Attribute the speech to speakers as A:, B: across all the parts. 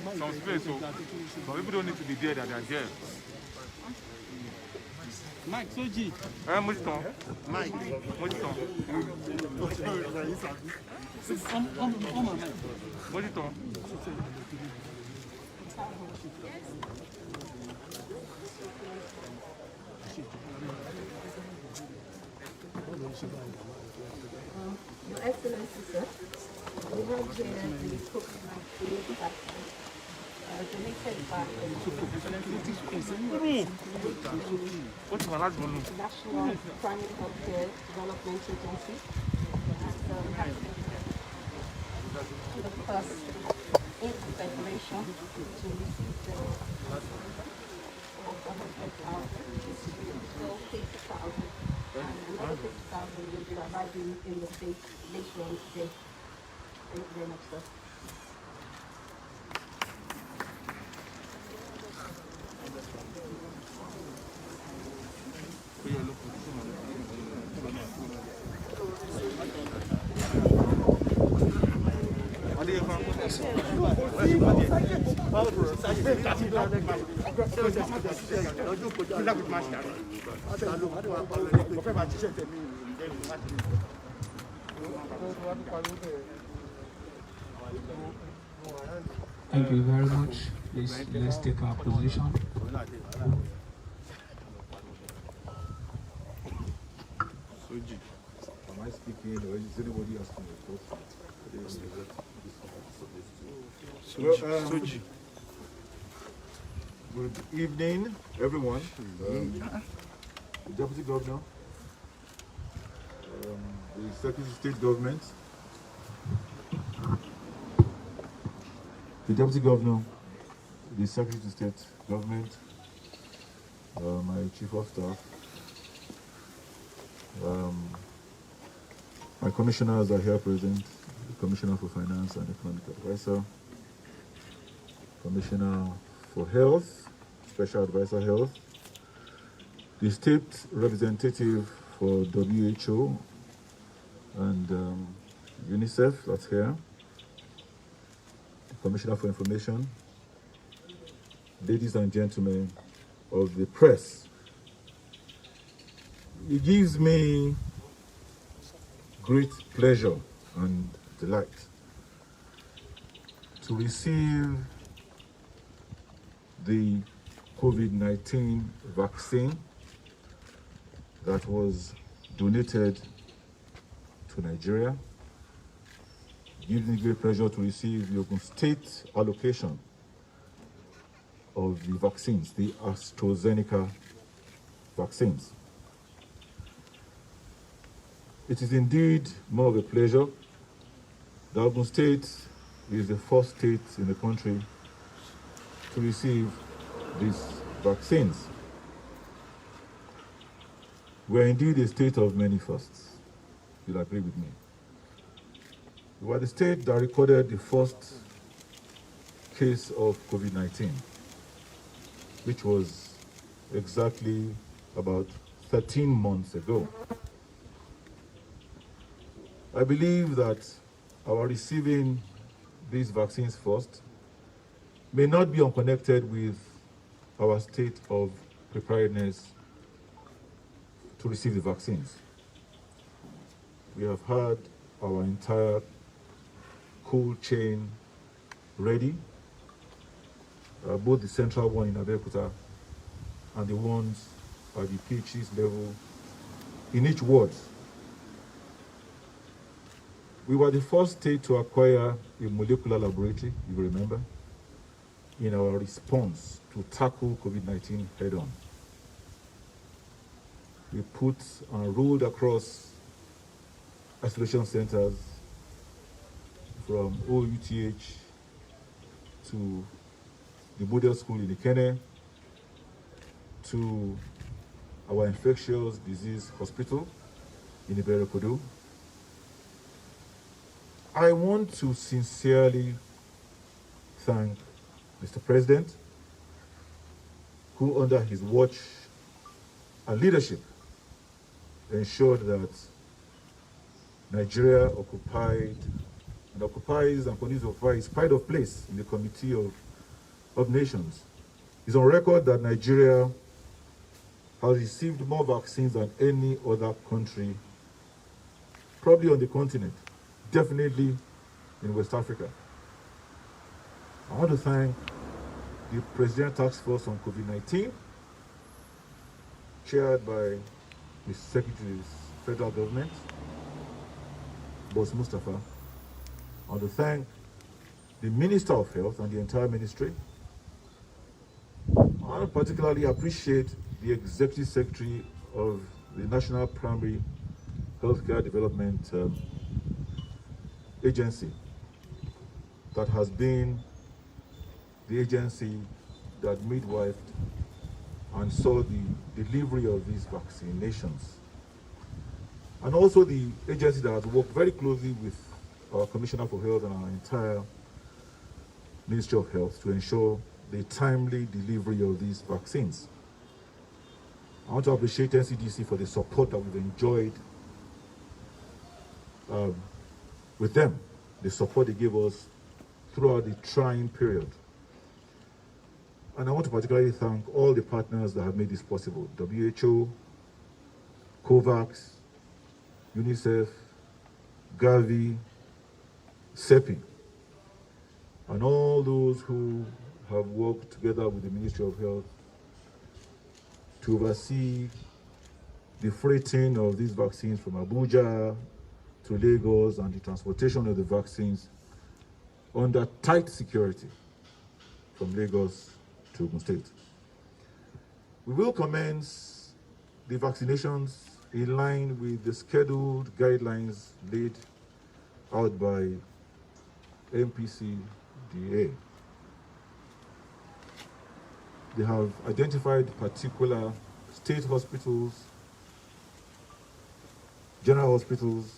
A: some space, so some people don't need to be there that they are there.
B: Mike, Soji.
A: Mouton.
B: Mike.
A: Mouton. Mouton.
C: Your Excellency, sir, we have here the COVID-19 vaccine donated by
A: What's my last one?
C: National Primary Healthcare Development Agency. The first in the federation to receive the 50,000 and another 50,000 will be arriving in the state later on today. Thank you very much, sir.
D: Thank you very much. Please, let's take our position.
E: Soji, am I speaking or is anybody asking a question? Soji. Good evening, everyone. The Deputy Governor, the Secretary of State Government, the Deputy Governor, the Secretary of State Government, my Chief of Staff, my commissioners are here present, the Commissioner for Finance and Economic Advisor, Commissioner for Health, Special Advisor Health, the State Representative for WHO and UNICEF, that's here, the Commissioner for Information, ladies and gentlemen of the press. It gives me great pleasure and delight to receive the COVID-19 vaccine that was donated to Nigeria. It gives me great pleasure to receive the Ogun State allocation of the vaccines, the AstraZeneca vaccines. It is indeed more of a pleasure. The Ogun State is the first state in the country to receive these vaccines. We are indeed a state of many firsts. You'll agree with me. We are the state that recorded the first case of COVID-19, which was exactly about 13 months ago. I believe that our receiving these vaccines first may not be unconnected with our state of preparedness to receive the vaccines. We have had our entire cold chain ready, both the central one in Abeokuta and the ones at the PHC's level in each ward. We were the first state to acquire a molecular laboratory, if you remember, in our response to tackle COVID-19 head-on. We put and rolled across isolation centers from OUTH to the model school in Ikene to our infectious disease hospital in Iberekodo. I want to sincerely thank Mr. President, who under his watch and leadership ensured that Nigeria occupied and occupies and continues to occupy its pride of place in the Committee of of nations. It's on record that Nigeria has received more vaccines than any other country, probably on the continent, definitely in West Africa. I want to thank the Presidential Task Force on COVID-19, chaired by the Secretary of the Federal Government, Boss Mustafa. I want to thank the Minister of Health and the entire ministry. I want to particularly appreciate the Executive Secretary of the National Primary Healthcare Development Agency, that has been the agency that midwifed and saw the delivery of these vaccinations. And also the agency that has worked very closely with our Commissioner for Health and our entire Ministry of Health to ensure the timely delivery of these vaccines. I want to appreciate NCDC for the support that we've enjoyed with them, the support they gave us throughout the trying period. And I want to particularly thank all the partners that have made this possible: WHO, COVAX, UNICEF, Gavi, CEPI, and all those who have worked together with the Ministry of Health to oversee the freighting of these vaccines from Abuja to Lagos and the transportation of the vaccines under tight security from Lagos to Ogun State. We will commence the vaccinations in line with the scheduled guidelines laid out by MPCDA. They have identified particular state hospitals, general hospitals,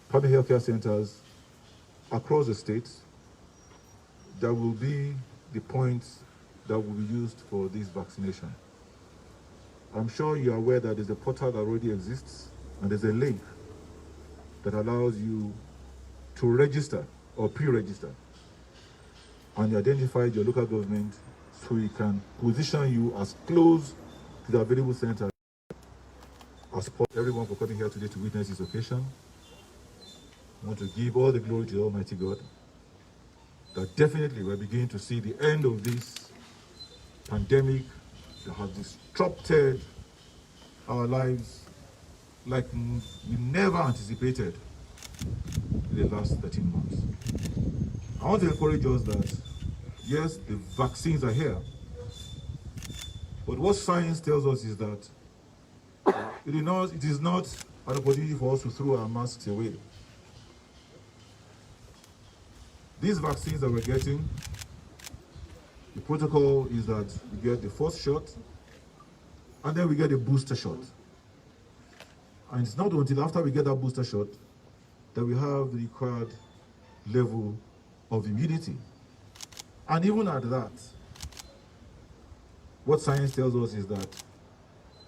E: public healthcare centers across the states that will be the points that will be used for this vaccination. I'm sure you're aware that there's a portal that already exists, and there's a link that allows you to register or pre-register, and you identified your local government so we can position you as close to the available center. I support everyone for coming here today to witness this occasion. I want to give all the glory to Almighty God that definitely we're beginning to see the end of this pandemic that has disrupted our lives like we never anticipated in the last 13 months. I want to encourage us that, yes, the vaccines are here, but what science tells us is that it is not an opportunity for us to throw our masks away. These vaccines that we're getting, the protocol is that we get the first shot, and then we get a booster shot. And it's not until after we get that booster shot that we have the required level of immunity. And even at that, what science tells us is that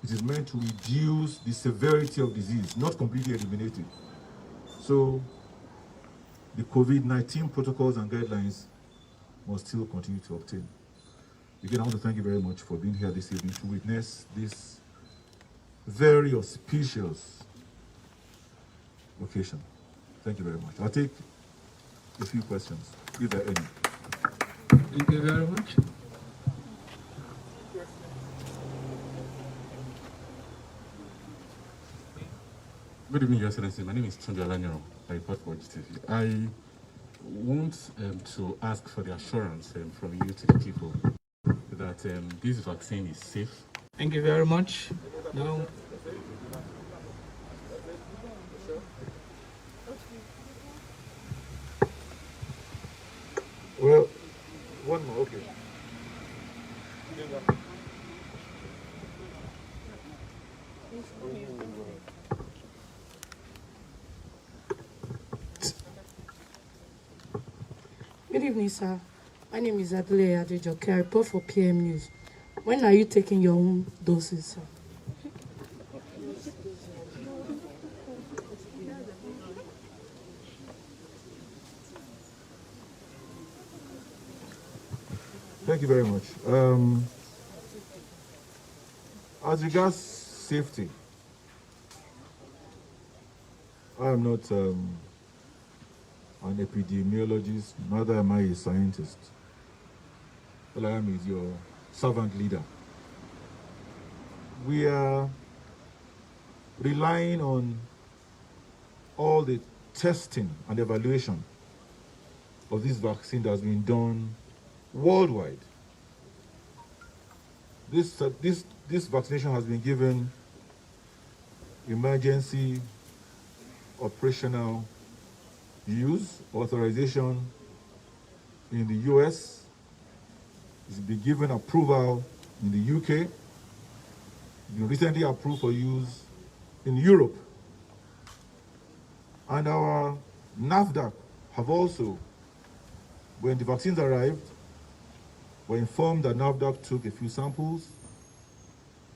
E: it is meant to reduce the severity of disease, not completely eliminate it. So the COVID-19 protocols and guidelines must still continue to obtain. Again, I want to thank you very much for being here this evening to witness this very auspicious occasion. Thank you very much. I'll take a few questions, if there are any.
D: Thank you very much.
B: Good evening, Your Excellency. My name is Tunde Alanyoro. I report for GTV. I want to ask for the assurance from you to the people that this vaccine is safe.
D: Thank you very much. Now,
E: Well, one more, okay.
F: Good evening, sir. My name is Adele Adejoke. I report for PM News. When are you taking your own doses, sir?
E: Thank you very much. As regards safety, I am not an epidemiologist, neither am I a scientist. All I am is your servant leader. We are relying on all the testing and evaluation of this vaccine that has been done worldwide. This vaccination has been given emergency operational use authorization in the US. It's been given approval in the UK. It's been recently approved for use in Europe. And our NAFDAC have also, when the vaccines arrived, were informed that NAFDAC took a few samples.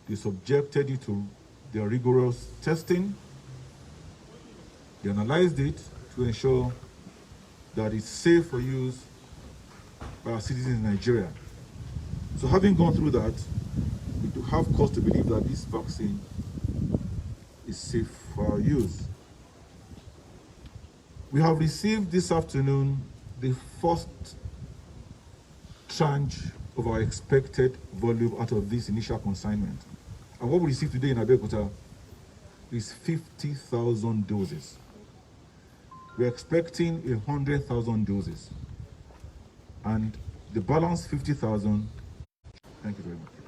E: They subjected it to their rigorous testing. They analyzed it to ensure that it's safe for use by our citizens in Nigeria. So having gone through that, we do have cause to believe that this vaccine is safe for our use. We have received this afternoon the first tranche of our expected volume out of this initial consignment. And what we received today in Abeokuta is 50,000 doses. We're expecting 100,000 doses. And the balance 50,000, thank you very much.